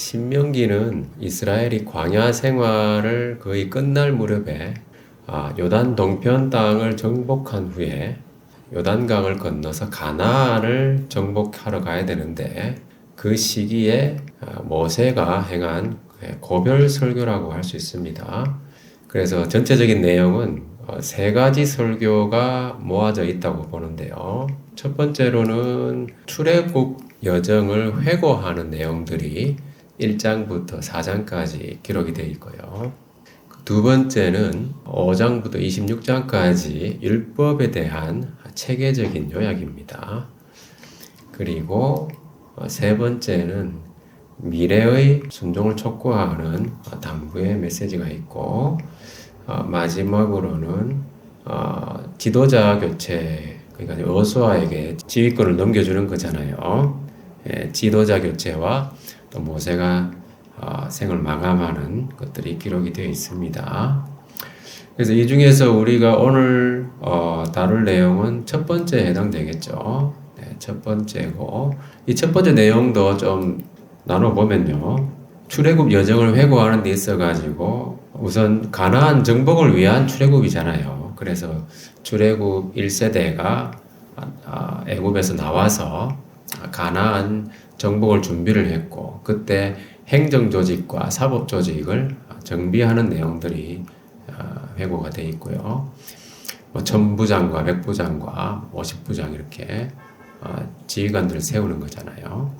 신명기는 이스라엘이 광야 생활을 거의 끝날 무렵에 요단 동편 땅을 정복한 후에 요단강을 건너서 가나안을 정복하러 가야 되는데 그 시기에 모세가 행한 고별 설교라고 할 수 있습니다. 그래서 전체적인 내용은 세 가지 설교가 모아져 있다고 보는데요. 첫 번째로는 출애굽 여정을 회고하는 내용들이 1장부터 4장까지 기록이 되어 있고요. 두 번째는 5장부터 26장까지 율법에 대한 체계적인 요약입니다. 그리고 세 번째는 미래의 순종을 촉구하는 당부의 메시지가 있고, 마지막으로는 지도자 교체, 그러니까 여호수아에게 지휘권을 넘겨주는 거잖아요. 지도자 교체와 또 모세가 생을 마감하는 것들이 기록이 되어 있습니다. 그래서 이 중에서 우리가 오늘 다룰 내용은 첫 번째에 해당되겠죠. 첫 번째고, 이 첫 번째 내용도 좀 나눠보면요. 출애굽 여정을 회고하는 데 있어가지고 우선 가나안 정복을 위한 출애굽이잖아요. 그래서 출애굽 1세대가 애굽에서 나와서 가나안 정복을 준비를 했고, 그때 행정 조직과 사법 조직을 정비하는 내용들이 회고가 되어 있고요. 천부장과 백부장과 50부장 이렇게 지휘관들을 세우는 거잖아요.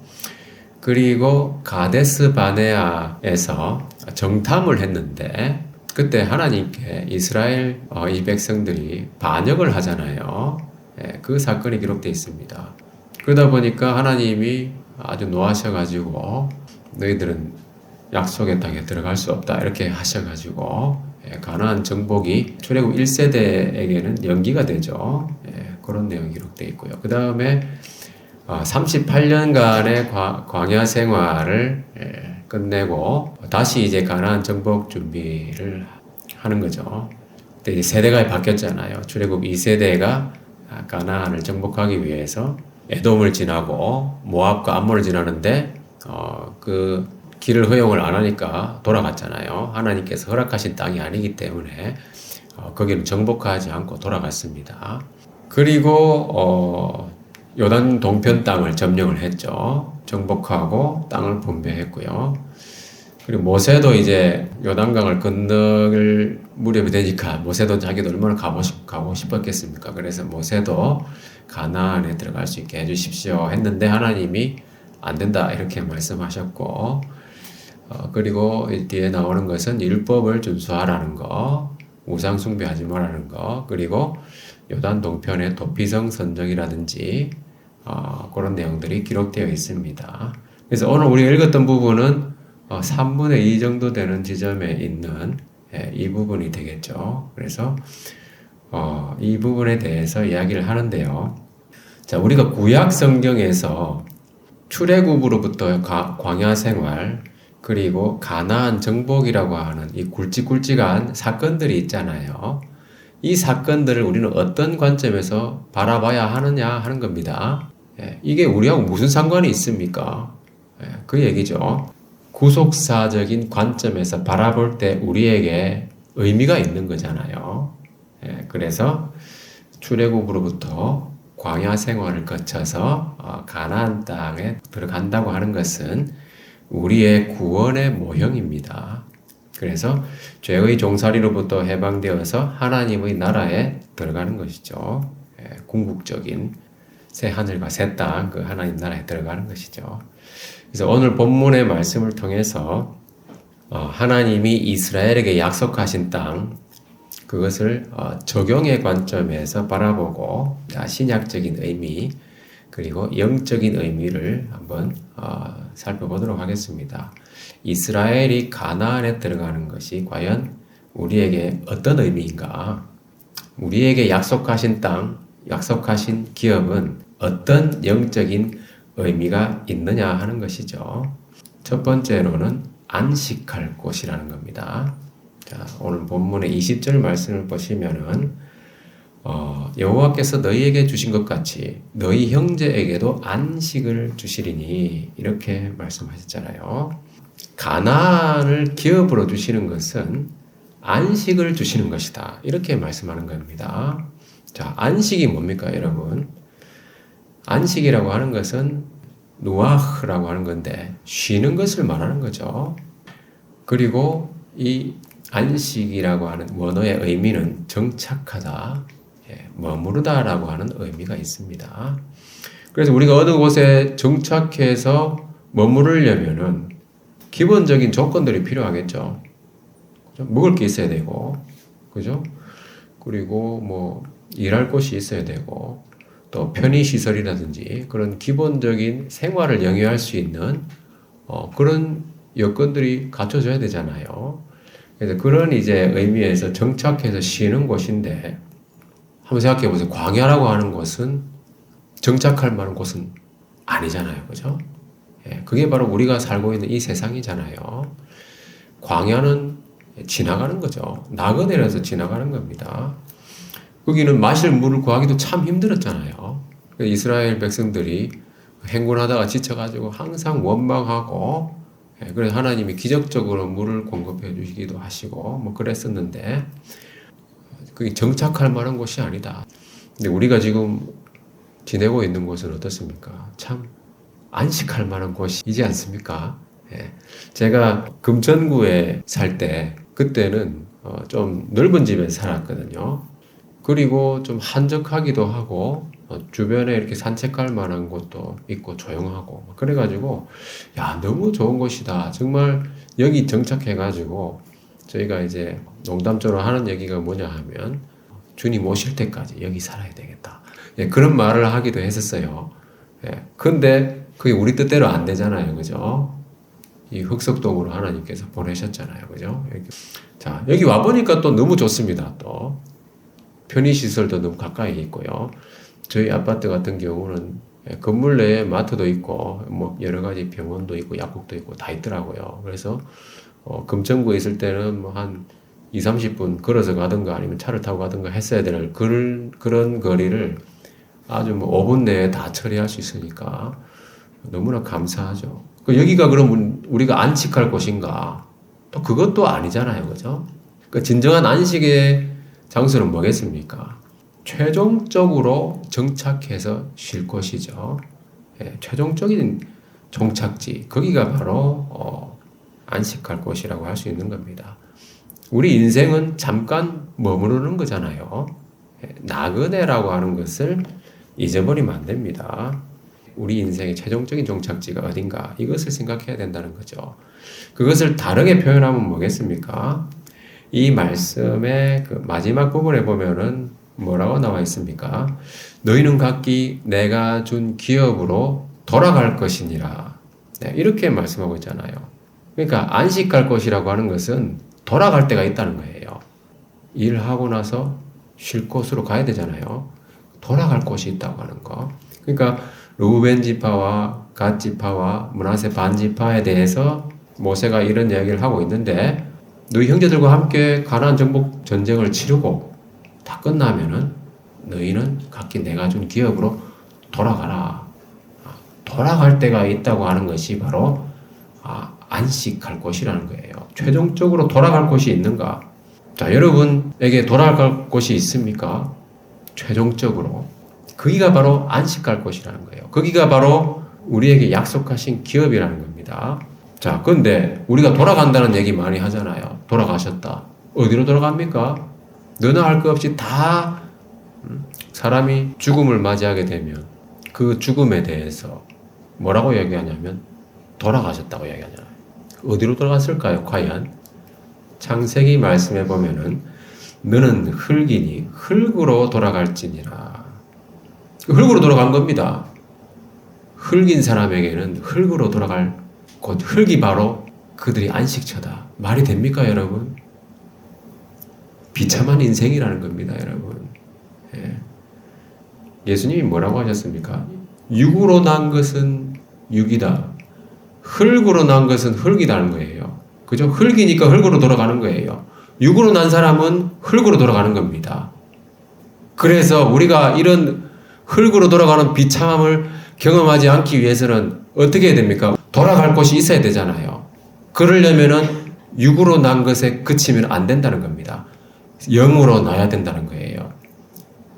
그리고 가데스 바네아에서 정탐을 했는데 그때 하나님께 이스라엘 이 백성들이 반역을 하잖아요. 그 사건이 기록되어 있습니다. 그러다 보니까 하나님이 아주 노하셔가지고 너희들은 약속의 땅에 들어갈 수 없다 이렇게 하셔가지고 가나안 정복이 출애굽 1세대에게는 연기가 되죠. 그런 내용이 기록되어 있고요. 그 다음에 38년간의 광야 생활을 끝내고 다시 이제 가나안 정복 준비를 하는 거죠. 그때 이제 세대가 바뀌었잖아요. 출애굽 2세대가 가나안을 정복하기 위해서 에돔을 지나고 모압과 암몬을 지나는데 그 길을 허용을 안 하니까 돌아갔잖아요. 하나님께서 허락하신 땅이 아니기 때문에 거기는 정복하지 않고 돌아갔습니다. 그리고 요단 동편 땅을 점령을 했죠. 정복하고 땅을 분배했고요. 그리고 모세도 이제 요단강을 건널 무렵이 되니까 모세도 자기도 얼마나 가고 싶었겠습니까? 그래서 모세도 가나안에 들어갈 수 있게 해주십시오 했는데 하나님이 안 된다 이렇게 말씀하셨고, 그리고 뒤에 나오는 것은 율법을 준수하라는 거, 우상 숭배하지 말라는 거, 그리고 요단 동편의 도피성 선정이라든지 그런 내용들이 기록되어 있습니다. 그래서 오늘 우리가 읽었던 부분은 3분의 2 정도 되는 지점에 있는 이 부분이 되겠죠. 그래서 이 부분에 대해서 이야기를 하는데요. 자, 우리가 구약 성경에서 출애굽으로부터 광야 생활 그리고 가나안 정복이라고 하는 이 굵직굵직한 사건들이 있잖아요. 이 사건들을 우리는 어떤 관점에서 바라봐야 하느냐 하는 겁니다. 이게 우리하고 무슨 상관이 있습니까? 그 얘기죠. 구속사적인 관점에서 바라볼 때 우리에게 의미가 있는 거잖아요. 그래서 출애굽으로부터 광야 생활을 거쳐서 가나안 땅에 들어간다고 하는 것은 우리의 구원의 모형입니다. 그래서 죄의 종살이로부터 해방되어서 하나님의 나라에 들어가는 것이죠. 궁극적인 새 하늘과 새 땅, 그 하나님 나라에 들어가는 것이죠. 그래서 오늘 본문의 말씀을 통해서 하나님이 이스라엘에게 약속하신 땅, 그것을 적용의 관점에서 바라보고 신약적인 의미 그리고 영적인 의미를 한번 살펴보도록 하겠습니다. 이스라엘이 가나안에 들어가는 것이 과연 우리에게 어떤 의미인가? 우리에게 약속하신 땅, 약속하신 기업은 어떤 영적인 의미가 있느냐 하는 것이죠. 첫 번째로는 안식할 곳이라는 겁니다. 자, 오늘 본문의 20절 말씀을 보시면은 여호와께서 너희에게 주신 것 같이 너희 형제에게도 안식을 주시리니 이렇게 말씀하셨잖아요. 가나안을 기업으로 주시는 것은 안식을 주시는 것이다. 이렇게 말씀하는 겁니다. 자, 안식이 뭡니까, 여러분? 안식이라고 하는 것은 누아흐라고 하는 건데 쉬는 것을 말하는 거죠. 그리고 이 안식이라고 하는 원어의 의미는 정착하다, 머무르다라고 하는 의미가 있습니다. 그래서 우리가 어느 곳에 정착해서 머무르려면은 기본적인 조건들이 필요하겠죠. 그죠? 먹을 게 있어야 되고, 그죠? 그리고 뭐 일할 곳이 있어야 되고, 또 편의시설이라든지 그런 기본적인 생활을 영위할 수 있는 그런 여건들이 갖춰져야 되잖아요. 그래서 그런 이제 의미에서 정착해서 쉬는 곳인데, 한번 생각해 보세요. 광야라고 하는 곳은 정착할 만한 곳은 아니잖아요. 그죠? 예, 그게 바로 우리가 살고 있는 이 세상이잖아요. 광야는 지나가는 거죠. 나그네라서 지나가는 겁니다. 거기는 마실 물을 구하기도 참 힘들었잖아요. 이스라엘 백성들이 행군하다가 지쳐가지고 항상 원망하고, 그래서 하나님이 기적적으로 물을 공급해 주시기도 하시고, 뭐 그랬었는데, 그게 정착할 만한 곳이 아니다. 근데 우리가 지금 지내고 있는 곳은 어떻습니까? 참 안식할 만한 곳이지 않습니까? 예. 제가 금천구에 살 때, 그때는 좀 넓은 집에 살았거든요. 그리고 좀 한적하기도 하고, 주변에 이렇게 산책할 만한 곳도 있고 조용하고, 그래가지고 야, 너무 좋은 곳이다. 정말 여기 정착해가지고 저희가 이제 농담처럼 하는 얘기가 뭐냐 하면 주님 오실 때까지 여기 살아야 되겠다. 예, 그런 말을 하기도 했었어요. 예, 근데 그게 우리 뜻대로 안 되잖아요. 그죠? 이 흑석동으로 하나님께서 보내셨잖아요. 그죠? 자, 여기 와보니까 또 너무 좋습니다. 또 편의시설도 너무 가까이 있고요. 저희 아파트 같은 경우는 건물 내에 마트도 있고, 뭐, 여러 가지 병원도 있고, 약국도 있고, 다 있더라고요. 그래서, 금천구에 있을 때는 뭐 한 2, 30분 걸어서 가든가 아니면 차를 타고 가든가 했어야 될 그런 거리를 아주 뭐 5분 내에 다 처리할 수 있으니까 너무나 감사하죠. 여기가 그럼 우리가 안식할 곳인가? 또 그것도 아니잖아요. 그죠? 그 진정한 안식의 장소는 뭐겠습니까? 최종적으로 정착해서 쉴 곳이죠. 예, 최종적인 종착지, 거기가 바로 안식할 곳이라고 할 수 있는 겁니다. 우리 인생은 잠깐 머무르는 거잖아요. 예, 나그네라고 하는 것을 잊어버리면 안 됩니다. 우리 인생의 최종적인 종착지가 어딘가, 이것을 생각해야 된다는 거죠. 그것을 다르게 표현하면 뭐겠습니까? 이 말씀의 그 마지막 부분에 보면은 뭐라고 나와 있습니까? 너희는 각기 내가 준 기업으로 돌아갈 것이니라. 네, 이렇게 말씀하고 있잖아요. 그러니까 안식할 곳이라고 하는 것은 돌아갈 때가 있다는 거예요. 일하고 나서 쉴 곳으로 가야 되잖아요. 돌아갈 곳이 있다고 하는 거. 그러니까 르우벤 지파와 갓 지파와 므낫세 반 지파에 대해서 모세가 이런 이야기를 하고 있는데, 너희 형제들과 함께 가나안 정복 전쟁을 치르고 다 끝나면은 너희는 각기 내가 준 기업으로 돌아가라. 돌아갈 때가 있다고 하는 것이 바로 안식할 곳이라는 거예요. 최종적으로 돌아갈 곳이 있는가? 자, 여러분에게 돌아갈 곳이 있습니까? 최종적으로. 거기가 바로 안식할 곳이라는 거예요. 거기가 바로 우리에게 약속하신 기업이라는 겁니다. 자, 근데 우리가 돌아간다는 얘기 많이 하잖아요. 돌아가셨다. 어디로 돌아갑니까? 너나 할 것 없이 다 사람이 죽음을 맞이하게 되면 그 죽음에 대해서 뭐라고 얘기하냐면 돌아가셨다고 얘기하잖아요. 어디로 돌아갔을까요? 과연? 창세기 말씀에 보면은 너는 흙이니 흙으로 돌아갈지니라. 흙으로 돌아간 겁니다. 흙인 사람에게는 흙으로 돌아갈 곧 흙이 바로 그들이 안식처다. 말이 됩니까, 여러분? 비참한 인생이라는 겁니다, 여러분. 예. 예수님이 뭐라고 하셨습니까? 육으로 난 것은 육이다. 흙으로 난 것은 흙이라는 거예요. 그죠? 흙이니까 흙으로 돌아가는 거예요. 육으로 난 사람은 흙으로 돌아가는 겁니다. 그래서 우리가 이런 흙으로 돌아가는 비참함을 경험하지 않기 위해서는 어떻게 해야 됩니까? 돌아갈 곳이 있어야 되잖아요. 그러려면은 육으로 난 것에 그치면 안 된다는 겁니다. 영으로 나야 된다는 거예요.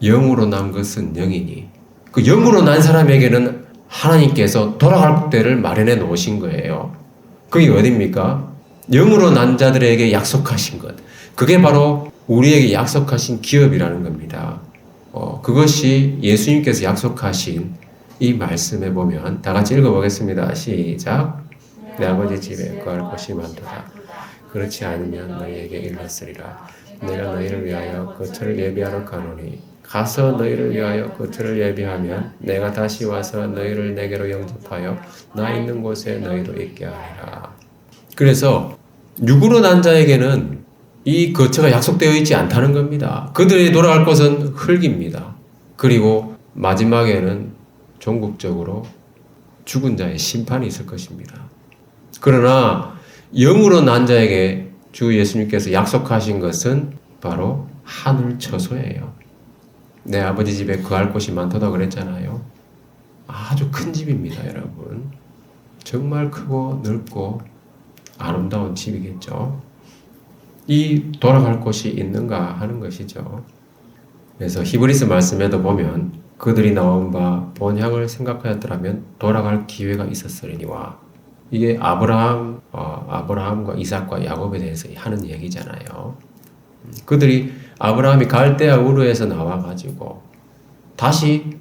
영으로 난 것은 영이니 그 영으로 난 사람에게는 하나님께서 돌아갈 때를 마련해 놓으신 거예요. 그게 어디입니까? 영으로 난 자들에게 약속하신 것. 그게 바로 우리에게 약속하신 기업이라는 겁니다. 그것이 예수님께서 약속하신 이 말씀에 보면 다 같이 읽어보겠습니다. 시작. 내 아버지 집에 거할 곳이 많도다. 그렇지 않으면 너희에게 일렀으리라. 내가 너희를 위하여 그 터를 예비하러 가노니 가서 너희를 위하여 그 터를 예비하면 내가 다시 와서 너희를 내게로 영접하여 나 있는 곳에 너희도 있게 하리라. 그래서 육으로 난 자에게는 이 거처가 약속되어 있지 않다는 겁니다. 그들이 돌아갈 곳은 흙입니다. 그리고 마지막에는 종국적으로 죽은 자의 심판이 있을 것입니다. 그러나 영으로 난 자에게 주 예수님께서 약속하신 것은 바로 하늘 처소예요. 내 아버지 집에 거할 곳이 많도다 그랬잖아요. 아주 큰 집입니다, 여러분. 정말 크고 넓고 아름다운 집이겠죠. 이 돌아갈 곳이 있는가 하는 것이죠. 그래서 히브리서 말씀에도 보면 그들이 나온 바 본향을 생각하였더라면 돌아갈 기회가 있었으리니와 이게 아브라함과 이삭과 야곱에 대해서 하는 얘기잖아요. 그들이 아브라함이 갈대아 우르에서 나와가지고 다시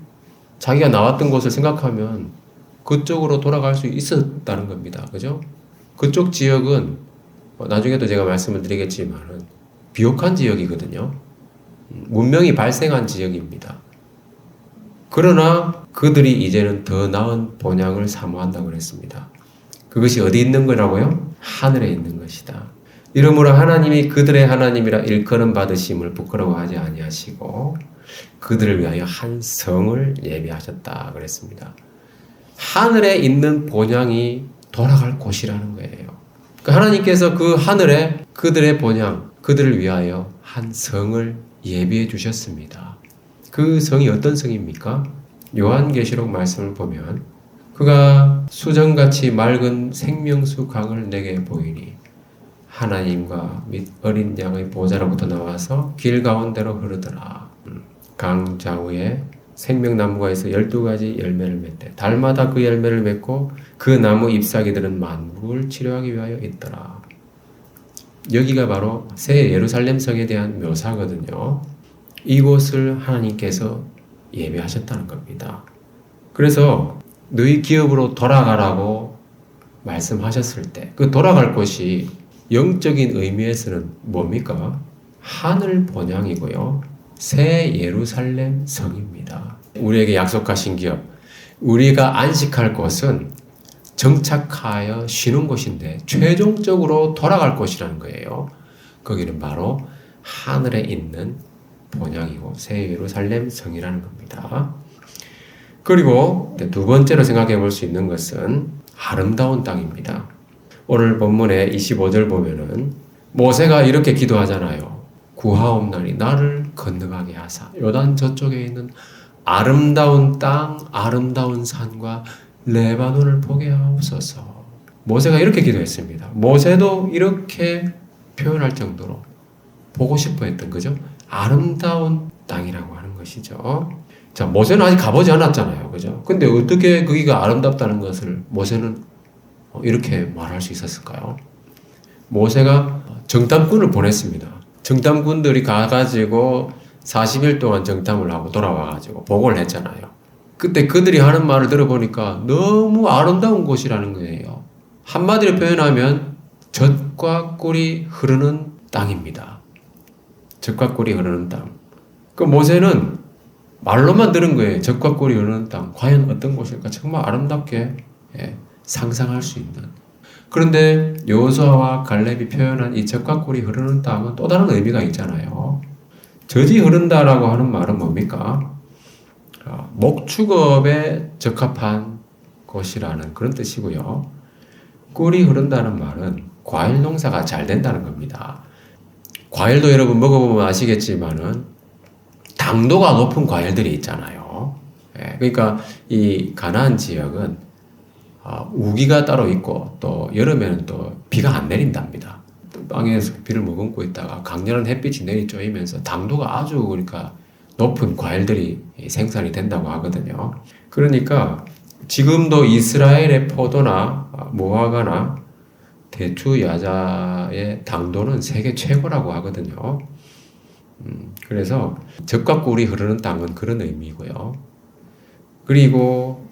자기가 나왔던 곳을 생각하면 그쪽으로 돌아갈 수 있었다는 겁니다. 그죠? 그쪽 지역은 나중에도 제가 말씀을 드리겠지만은 비옥한 지역이거든요. 문명이 발생한 지역입니다. 그러나 그들이 이제는 더 나은 본향을 사모한다고 그랬습니다. 그것이 어디 있는 거라고요? 하늘에 있는 것이다. 이러므로 하나님이 그들의 하나님이라 일컬음 받으심을 부끄러워하지 아니하시고 그들을 위하여 한 성을 예비하셨다 그랬습니다. 하늘에 있는 본향이 돌아갈 곳이라는 거예요. 그러니까 하나님께서 그 하늘에 그들의 본향, 그들을 위하여 한 성을 예비해 주셨습니다. 그 성이 어떤 성입니까? 요한계시록 말씀을 보면 그가 수정같이 맑은 생명수 강을 내게 보이니 하나님과 및 어린 양의 보좌로부터 나와서 길 가운데로 흐르더라. 강 좌우에 생명나무가에서 12가지 열매를 맺되 달마다 그 열매를 맺고 그 나무 잎사귀들은 만국을 치료하기 위하여 있더라. 여기가 바로 새 예루살렘 성에 대한 묘사거든요. 이곳을 하나님께서 예배하셨다는 겁니다. 그래서 너희 기업으로 돌아가라고 말씀하셨을 때 그 돌아갈 곳이 영적인 의미에서는 뭡니까? 하늘 본향이고요. 새 예루살렘 성입니다. 우리에게 약속하신 기업, 우리가 안식할 곳은 정착하여 쉬는 곳인데 최종적으로 돌아갈 곳이라는 거예요. 거기는 바로 하늘에 있는 본향이고 새 예루살렘 성이라는 겁니다. 그리고 두 번째로 생각해 볼 수 있는 것은 아름다운 땅입니다. 오늘 본문의 25절 보면은 모세가 이렇게 기도하잖아요. 구하옵나니 나를 건너가게 하사 요단 저쪽에 있는 아름다운 땅, 아름다운 산과 레바논을 보게 하옵소서. 모세가 이렇게 기도했습니다. 모세도 이렇게 표현할 정도로 보고 싶어 했던 거죠. 아름다운 땅이라고 하는 것이죠. 자, 모세는 아직 가보지 않았잖아요. 그죠? 근데 어떻게 거기가 아름답다는 것을 모세는 이렇게 말할 수 있었을까요? 모세가 정탐꾼을 보냈습니다. 정탐꾼들이 가가지고 40일 동안 정탐을 하고 돌아와가지고 보고를 했잖아요. 그때 그들이 하는 말을 들어보니까 너무 아름다운 곳이라는 거예요. 한마디로 표현하면 젖과 꿀이 흐르는 땅입니다. 젖과 꿀이 흐르는 땅. 그 모세는 말로만 들은 거예요. 젖과 꿀이 흐르는 땅. 과연 어떤 곳일까? 정말 아름답게 상상할 수 있는. 그런데 여호수아와 갈렙이 표현한 이 젖과 꿀이 흐르는 땅은 또 다른 의미가 있잖아요. 젖이 흐른다라고 하는 말은 뭡니까? 목축업에 적합한 곳이라는 그런 뜻이고요. 꿀이 흐른다는 말은 과일 농사가 잘 된다는 겁니다. 과일도 여러분 먹어보면 아시겠지만은 당도가 높은 과일들이 있잖아요. 그러니까 이 가나안 지역은 우기가 따로 있고 또 여름에는 또 비가 안 내린답니다. 땅에서 비를 머금고 있다가 강렬한 햇빛이 내리쬐이면서 당도가 아주 그러니까 높은 과일들이 생산이 된다고 하거든요. 그러니까 지금도 이스라엘의 포도나 무화과나 대추, 야자의 당도는 세계 최고라고 하거든요. 그래서 젖과 꿀이 흐르는 땅은 그런 의미고요. 그리고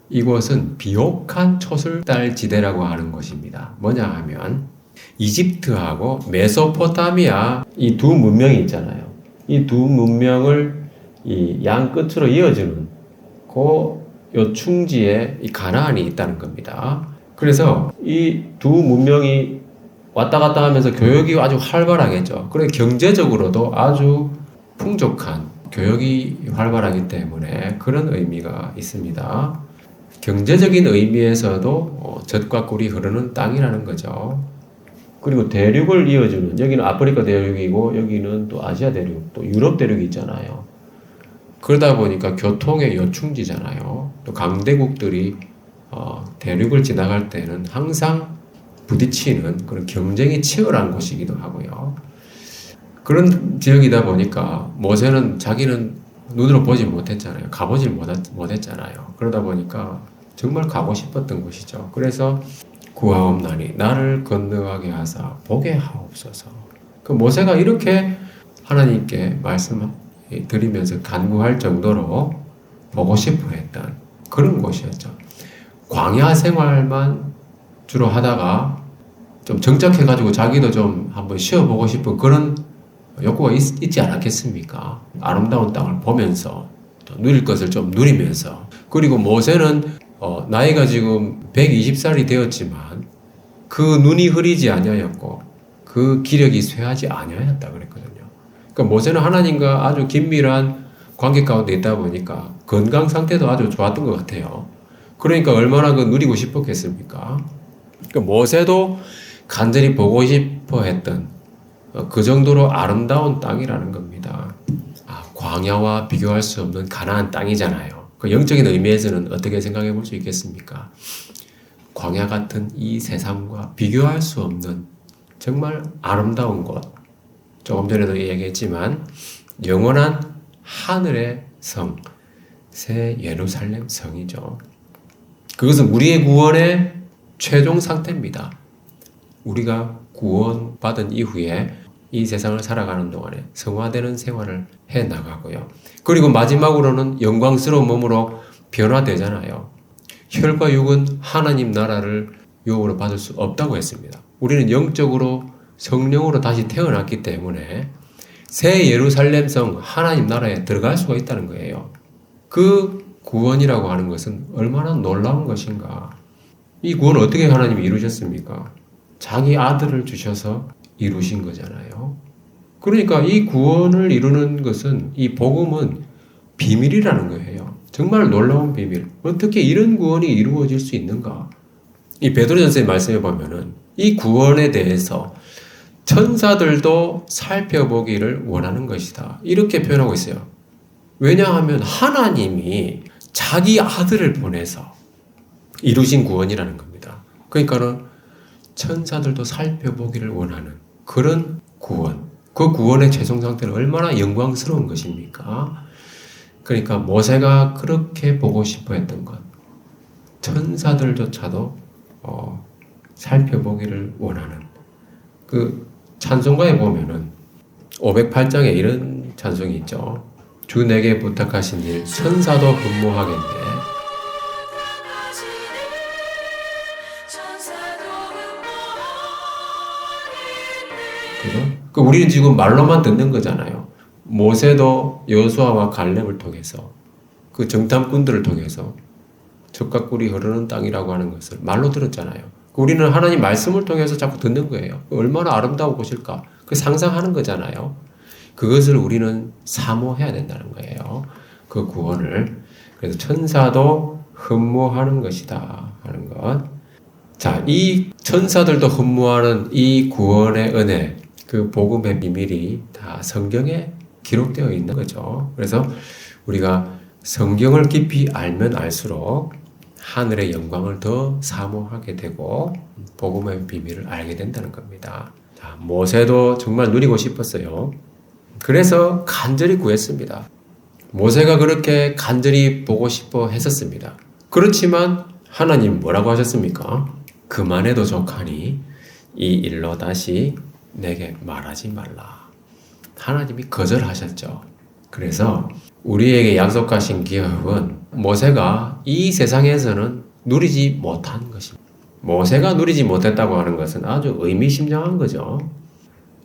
이곳은 비옥한 초술달 지대라고 하는 곳입니다. 뭐냐 하면 이집트하고 메소포타미아 이 두 문명이 있잖아요. 이 두 문명을 이 양 끝으로 이어주는 그 요충지에 이 가나안이 있다는 겁니다. 그래서 이 두 문명이 왔다 갔다 하면서 교역이 아주 활발하겠죠. 그리고 경제적으로도 아주 풍족한 교역이 활발하기 때문에 그런 의미가 있습니다. 경제적인 의미에서도 젖과 꿀이 흐르는 땅이라는 거죠. 그리고 대륙을 이어주는, 여기는 아프리카 대륙이고 여기는 또 아시아 대륙, 또 유럽 대륙이 있잖아요. 그러다 보니까 교통의 요충지잖아요. 또 강대국들이 대륙을 지나갈 때는 항상 부딪히는 그런 경쟁이 치열한 곳이기도 하고요. 그런 지역이다 보니까 모세는 자기는 눈으로 보지 못했잖아요. 가보질 못했잖아요. 그러다 보니까 정말 가고 싶었던 곳이죠. 그래서 구하옵나니 나를 건너가게 하사 보게 하옵소서. 그 모세가 이렇게 하나님께 말씀드리면서 간구할 정도로 보고 싶어 했던 그런 곳이었죠. 광야 생활만 주로 하다가 좀 정착해가지고 자기도 좀 한번 쉬어보고 싶은 그런 욕구가 있지 않았겠습니까? 아름다운 땅을 보면서 또 누릴 것을 좀 누리면서. 그리고 모세는 나이가 지금 120살이 되었지만 그 눈이 흐리지 아니하였고 그 기력이 쇠하지 아니하였다 그랬거든요. 그러니까 모세는 하나님과 아주 긴밀한 관계 가운데 있다 보니까 건강 상태도 아주 좋았던 것 같아요. 그러니까 얼마나 그 누리고 싶었겠습니까? 그러니까 모세도 간절히 보고 싶어 했던 그 정도로 아름다운 땅이라는 겁니다. 광야와 비교할 수 없는 가나안 땅이잖아요. 그 영적인 의미에서는 어떻게 생각해 볼 수 있겠습니까? 광야 같은 이 세상과 비교할 수 없는 정말 아름다운 곳. 조금 전에도 얘기했지만 영원한 하늘의 성, 새 예루살렘 성이죠. 그것은 우리의 구원의 최종 상태입니다. 우리가 구원받은 이후에 이 세상을 살아가는 동안에 성화되는 생활을 해 나가고요. 그리고 마지막으로는 영광스러운 몸으로 변화되잖아요. 혈과 육은 하나님 나라를 유업으로 받을 수 없다고 했습니다. 우리는 영적으로 성령으로 다시 태어났기 때문에 새 예루살렘 성 하나님 나라에 들어갈 수가 있다는 거예요. 그 구원이라고 하는 것은 얼마나 놀라운 것인가. 이 구원을 어떻게 하나님이 이루셨습니까? 자기 아들을 주셔서 이루신 거잖아요. 그러니까 이 구원을 이루는 것은, 이 복음은 비밀이라는 거예요. 정말 놀라운 비밀. 어떻게 이런 구원이 이루어질 수 있는가? 이 베드로전서의 말씀에 보면은 이 구원에 대해서 천사들도 살펴보기를 원하는 것이다. 이렇게 표현하고 있어요. 왜냐하면 하나님이 자기 아들을 보내서 이루신 구원이라는 겁니다. 그러니까는 천사들도 살펴보기를 원하는 그런 구원. 그 구원의 최종 상태는 얼마나 영광스러운 것입니까? 그러니까 모세가 그렇게 보고 싶어 했던 것. 천사들조차도 살펴보기를 원하는. 그 찬송가에 보면은 508장에 이런 찬송이 있죠. 주 내게 부탁하신 일 천사도 흠모하겠네. 그죠? 우리는 지금 말로만 듣는 거잖아요. 모세도 여호수아와 갈렙을 통해서 그 정탐꾼들을 통해서 젖과 꿀이 흐르는 땅이라고 하는 것을 말로 들었잖아요. 우리는 하나님 말씀을 통해서 자꾸 듣는 거예요. 얼마나 아름다운 곳일까? 그 상상하는 거잖아요. 그것을 우리는 사모해야 된다는 거예요. 그 구원을. 그래서 천사도 흠모하는 것이다 하는 것. 자, 이 천사들도 흠모하는 이 구원의 은혜, 그 복음의 비밀이 다 성경에 기록되어 있는 거죠. 그래서 우리가 성경을 깊이 알면 알수록 하늘의 영광을 더 사모하게 되고 복음의 비밀을 알게 된다는 겁니다. 자, 모세도 정말 누리고 싶었어요. 그래서 간절히 구했습니다. 모세가 그렇게 간절히 보고 싶어 했었습니다. 그렇지만 하나님 뭐라고 하셨습니까? 그만해도 족하니 이 일로 다시 내게 말하지 말라. 하나님이 거절하셨죠. 그래서 우리에게 약속하신 기업은 모세가 이 세상에서는 누리지 못한 것입니다. 모세가 누리지 못했다고 하는 것은 아주 의미심장한 거죠.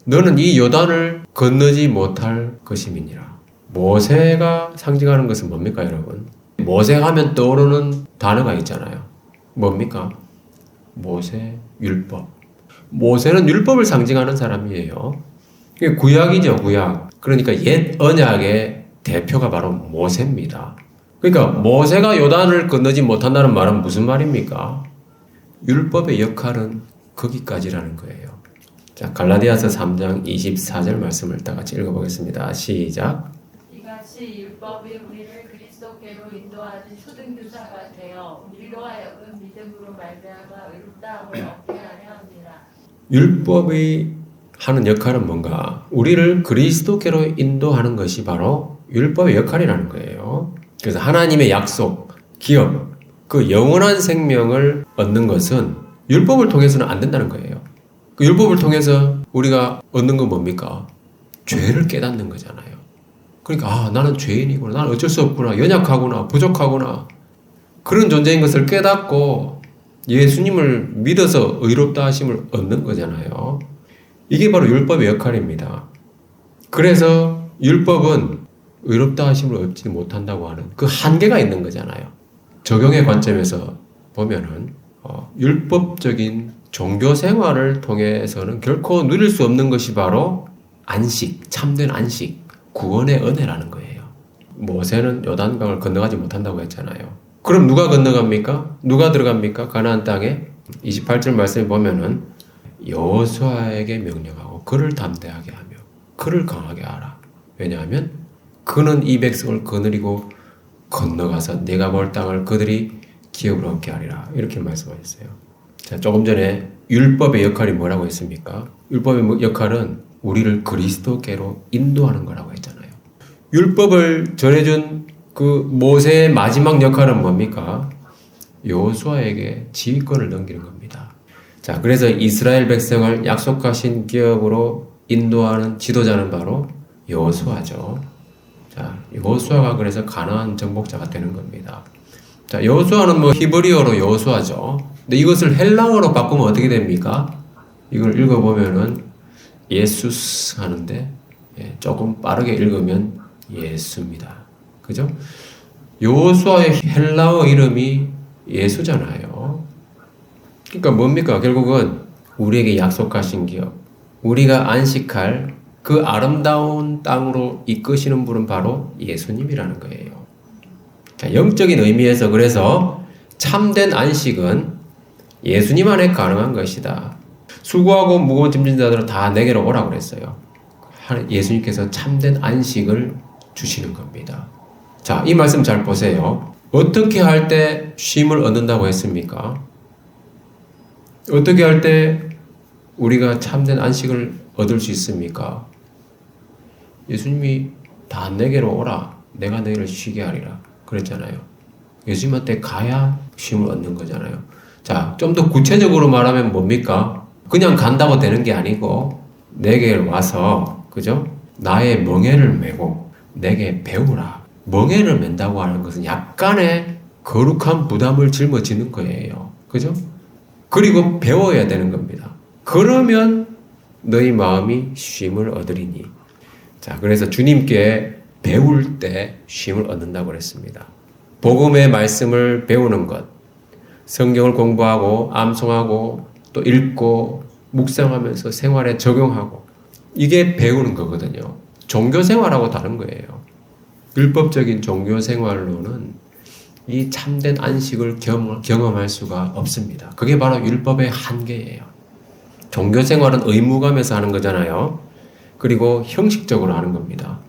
너는 이 요단을 건너지 못할 것임이니라. 모세가 상징하는 것은 뭡니까, 여러분? 모세가 하면 떠오르는 단어가 있잖아요. 뭡니까? 모세, 율법. 모세는 율법을 상징하는 사람이에요. 이게 구약이죠, 구약. 그러니까 옛 언약의 대표가 바로 모세입니다. 그러니까 모세가 요단을 건너지 못한다는 말은 무슨 말입니까? 율법의 역할은 거기까지라는 거예요. 자, 갈라디아서 3장 24절 말씀을 다 같이 읽어보겠습니다. 시작. 이같이 율법이 우리를 그리스도께로 인도하는 초등교사가 되어 우리로 하여금 믿음으로 말미암아 의롭다함을 얻게 하려 합니다. 율법이 하는 역할은 뭔가? 우리를 그리스도께로 인도하는 것이 바로 율법의 역할이라는 거예요. 그래서 하나님의 약속, 기업, 그 영원한 생명을 얻는 것은 율법을 통해서는 안 된다는 거예요. 그 율법을 통해서 우리가 얻는 건 뭡니까? 죄를 깨닫는 거잖아요. 그러니까 나는 죄인이구나, 나는 어쩔 수 없구나, 연약하구나, 부족하구나, 그런 존재인 것을 깨닫고 예수님을 믿어서 의롭다 하심을 얻는 거잖아요. 이게 바로 율법의 역할입니다. 그래서 율법은 의롭다 하심을 얻지 못한다고 하는 그 한계가 있는 거잖아요. 적용의 관점에서 보면은 율법적인 종교 생활을 통해서는 결코 누릴 수 없는 것이 바로 안식, 참된 안식, 구원의 은혜라는 거예요. 모세는 요단강을 건너가지 못한다고 했잖아요. 그럼 누가 건너갑니까? 누가 들어갑니까? 가나안 땅에 28절 말씀에 보면은 여호수아에게 명령하고 그를 담대하게 하며 그를 강하게 하라. 왜냐하면 그는 이 백성을 거느리고 건너가서 내가 볼 땅을 그들이 기업으로 얻게 하리라. 이렇게 말씀하셨어요. 자, 조금 전에 율법의 역할이 뭐라고 했습니까? 율법의 역할은 우리를 그리스도께로 인도하는 거라고 했잖아요. 율법을 전해준 그 모세의 마지막 역할은 뭡니까? 여호수아에게 지휘권을 넘기는 겁니다. 자, 그래서 이스라엘 백성을 약속하신 기업으로 인도하는 지도자는 바로 여호수아죠. 자, 여호수아가 그래서 가나안 정복자가 되는 겁니다. 자, 여호수아는 히브리어로 여호수아죠. 근데 이것을 헬라어로 바꾸면 어떻게 됩니까? 이걸 읽어보면은 예수스 하는데 조금 빠르게 읽으면 예수입니다. 그죠? 여호수아의 헬라어 이름이 예수잖아요. 그러니까 뭡니까? 결국은 우리에게 약속하신 기업, 우리가 안식할 그 아름다운 땅으로 이끄시는 분은 바로 예수님이라는 거예요. 자, 영적인 의미에서 그래서 참된 안식은 예수님 안에 가능한 것이다. 수고하고 무거운 짐진 자들은 다 내게로 오라고 그랬어요. 예수님께서 참된 안식을 주시는 겁니다. 자, 이 말씀 잘 보세요. 어떻게 할 때 쉼을 얻는다고 했습니까? 어떻게 할 때 우리가 참된 안식을 얻을 수 있습니까? 예수님이 다 내게로 오라. 내가 너희를 쉬게 하리라. 그랬잖아요. 예수님한테 가야 쉼을 얻는 거잖아요. 자, 좀 더 구체적으로 말하면 뭡니까? 그냥 간다고 되는 게 아니고 내게 와서, 그죠? 나의 멍에를 메고 내게 배우라. 멍에를 맨다고 하는 것은 약간의 거룩한 부담을 짊어지는 거예요. 그죠? 그리고 배워야 되는 겁니다. 그러면 너희 마음이 쉼을 얻으리니. 자, 그래서 주님께 배울 때 쉼을 얻는다고 그랬습니다. 복음의 말씀을 배우는 것, 성경을 공부하고 암송하고 또 읽고 묵상하면서 생활에 적용하고, 이게 배우는 거거든요. 종교 생활하고 다른 거예요. 율법적인 종교 생활로는 이 참된 안식을 경험할 수가 없습니다. 그게 바로 율법의 한계예요. 종교 생활은 의무감에서 하는 거잖아요. 그리고 형식적으로 하는 겁니다.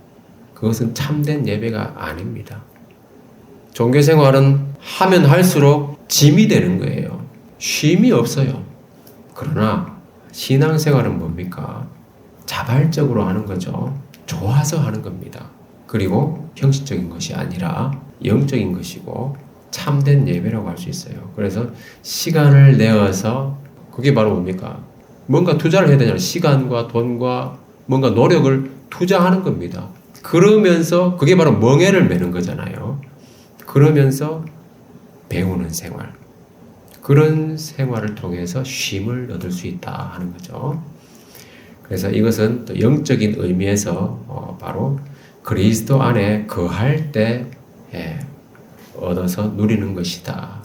그것은 참된 예배가 아닙니다. 종교 생활은 하면 할수록 짐이 되는 거예요. 쉼이 없어요. 그러나 신앙생활은 뭡니까? 자발적으로 하는 거죠. 좋아서 하는 겁니다. 그리고 형식적인 것이 아니라 영적인 것이고 참된 예배라고 할 수 있어요. 그래서 시간을 내어서 그게 바로 뭡니까? 뭔가 투자를 해야 되잖아요. 시간과 돈과 뭔가 노력을 투자하는 겁니다. 그러면서 그게 바로 멍에를 매는 거잖아요. 그러면서 배우는 생활. 그런 생활을 통해서 쉼을 얻을 수 있다 하는 거죠. 그래서 이것은 또 영적인 의미에서 바로 그리스도 안에 거할 때 얻어서 누리는 것이다.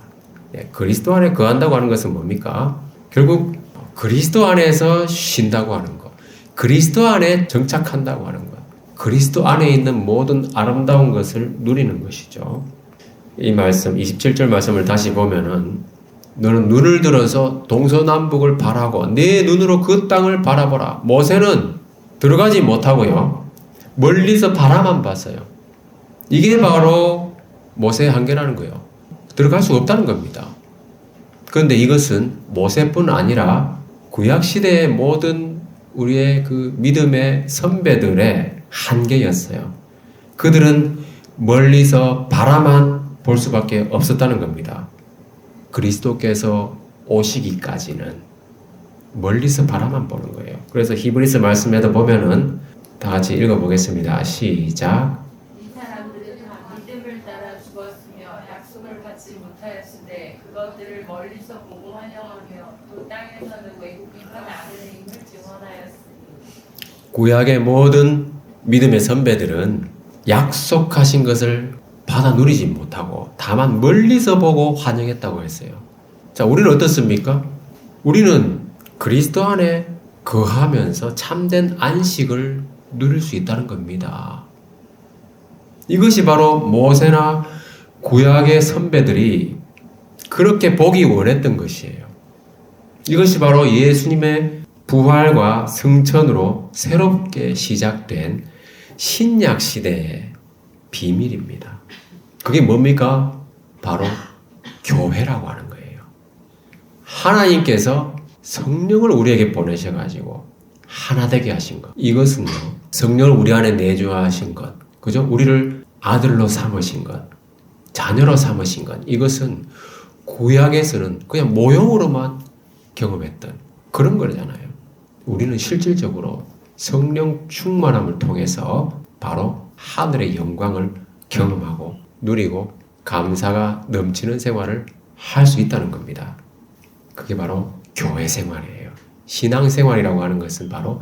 그리스도 안에 거한다고 하는 것은 뭡니까? 결국 그리스도 안에서 쉰다고 하는 것. 그리스도 안에 정착한다고 하는 것. 그리스도 안에 있는 모든 아름다운 것을 누리는 것이죠. 이 말씀, 27절 말씀을 다시 보면은 너는 눈을 들어서 동서남북을 바라고 내 눈으로 그 땅을 바라보라. 모세는 들어가지 못하고요. 멀리서 바라만 봤어요. 이게 바로 모세의 한계라는 거예요. 들어갈 수 없다는 겁니다. 그런데 이것은 모세뿐 아니라 구약시대의 모든 우리의 그 믿음의 선배들의 한계였어요. 그들은 멀리서 바라만 볼 수밖에 없었다는 겁니다. 그리스도께서 오시기까지는 멀리서 바라만 보는 거예요. 그래서 히브리서 말씀에도 보면은 다 같이 읽어보겠습니다. 시작. 이 사람들은 믿음을 따라 죽었으며 약속을 받지 못하였으되 그것들을 멀리서 보고 환영하며 또 땅에서는 외국인과 나그네 힘을 증언하였으니. 구약의 모든 믿음의 선배들은 약속하신 것을 받아 누리지 못하고 다만 멀리서 보고 환영했다고 했어요. 자, 우리는 어떻습니까? 우리는 그리스도 안에 거하면서 참된 안식을 누릴 수 있다는 겁니다. 이것이 바로 모세나 구약의 선배들이 그렇게 보기 원했던 것이에요. 이것이 바로 예수님의 부활과 승천으로 새롭게 시작된 신약 시대의 비밀입니다. 그게 뭡니까? 바로 교회라고 하는 거예요. 하나님께서 성령을 우리에게 보내셔가지고 하나 되게 하신 것. 이것은요, 성령을 우리 안에 내주하신 것. 그죠? 우리를 아들로 삼으신 것. 자녀로 삼으신 것. 이것은 구약에서는 그냥 모형으로만 경험했던 그런 거잖아요. 우리는 실질적으로 성령 충만함을 통해서 바로 하늘의 영광을 경험하고 누리고 감사가 넘치는 생활을 할 수 있다는 겁니다. 그게 바로 교회 생활이에요. 신앙 생활이라고 하는 것은 바로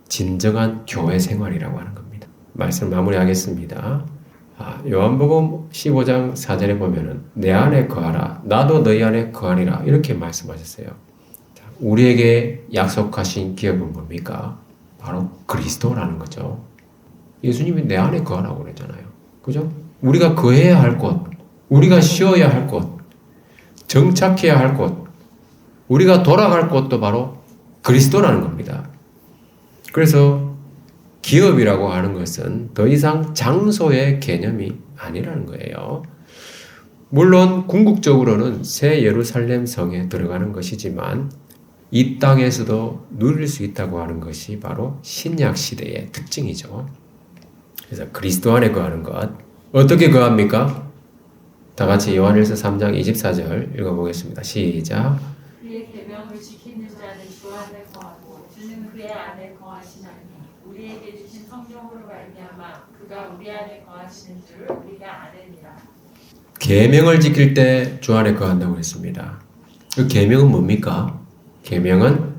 진정한 교회 생활이라고 하는 겁니다. 말씀 마무리하겠습니다. 요한복음 15장 4절에 보면은 내 안에 거하라 나도 너희 안에 거하리라 이렇게 말씀하셨어요. 우리에게 약속하신 기업은 뭡니까? 바로 그리스도라는 거죠. 예수님이 내 안에 거하라고 그랬잖아요. 그죠? 우리가 거해야 할 곳, 우리가 쉬어야 할 곳, 정착해야 할 곳, 우리가 돌아갈 곳도 바로 그리스도라는 겁니다. 그래서 기업이라고 하는 것은 더 이상 장소의 개념이 아니라는 거예요. 물론 궁극적으로는 새 예루살렘 성에 들어가는 것이지만 이 땅에서도 누릴 수 있다고 하는 것이 바로 신약 시대의 특징이죠. 그래서 그리스도 안에 거하는 것. 어떻게 거합니까? 다 같이 요한일서 3장 24절 읽어보겠습니다. 시작. 그의 계명을 지키는 자는 주 안에 거하고 주는 그의 안에 거하시나니 우리에게 주신 성령으로 말미암아 그가 우리 안에 거하시는 줄 우리가 아느니라. 계명을 지킬 때 주 안에 거한다고 했습니다. 그 계명은 뭡니까? 계명은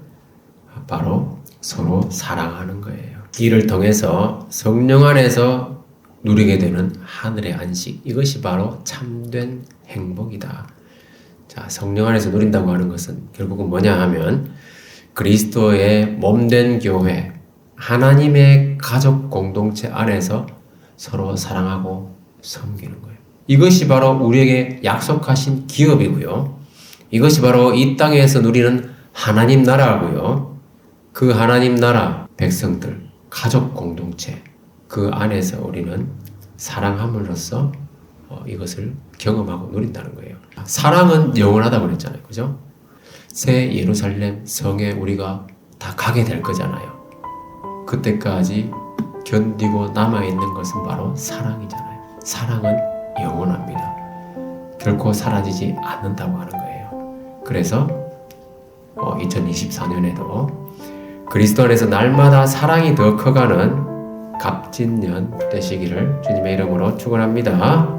바로 서로 사랑하는 거예요. 이를 통해서 성령 안에서 누리게 되는 하늘의 안식. 이것이 바로 참된 행복이다. 자, 성령 안에서 누린다고 하는 것은 결국은 뭐냐 하면 그리스도의 몸된 교회, 하나님의 가족 공동체 안에서 서로 사랑하고 섬기는 거예요. 이것이 바로 우리에게 약속하신 기업이고요. 이것이 바로 이 땅에서 누리는 하나님 나라고요. 그 하나님 나라 백성들, 가족 공동체, 그 안에서 우리는 사랑함으로써 이것을 경험하고 누린다는 거예요. 사랑은 영원하다고 그랬잖아요. 그죠? 새 예루살렘 성에 우리가 다 가게 될 거잖아요. 그때까지 견디고 남아있는 것은 바로 사랑이잖아요. 사랑은 영원합니다. 결코 사라지지 않는다고 하는 거예요. 그래서 2024년에도 그리스도 안에서 날마다 사랑이 더 커가는 갑진년 되시기를 주님의 이름으로 축원합니다.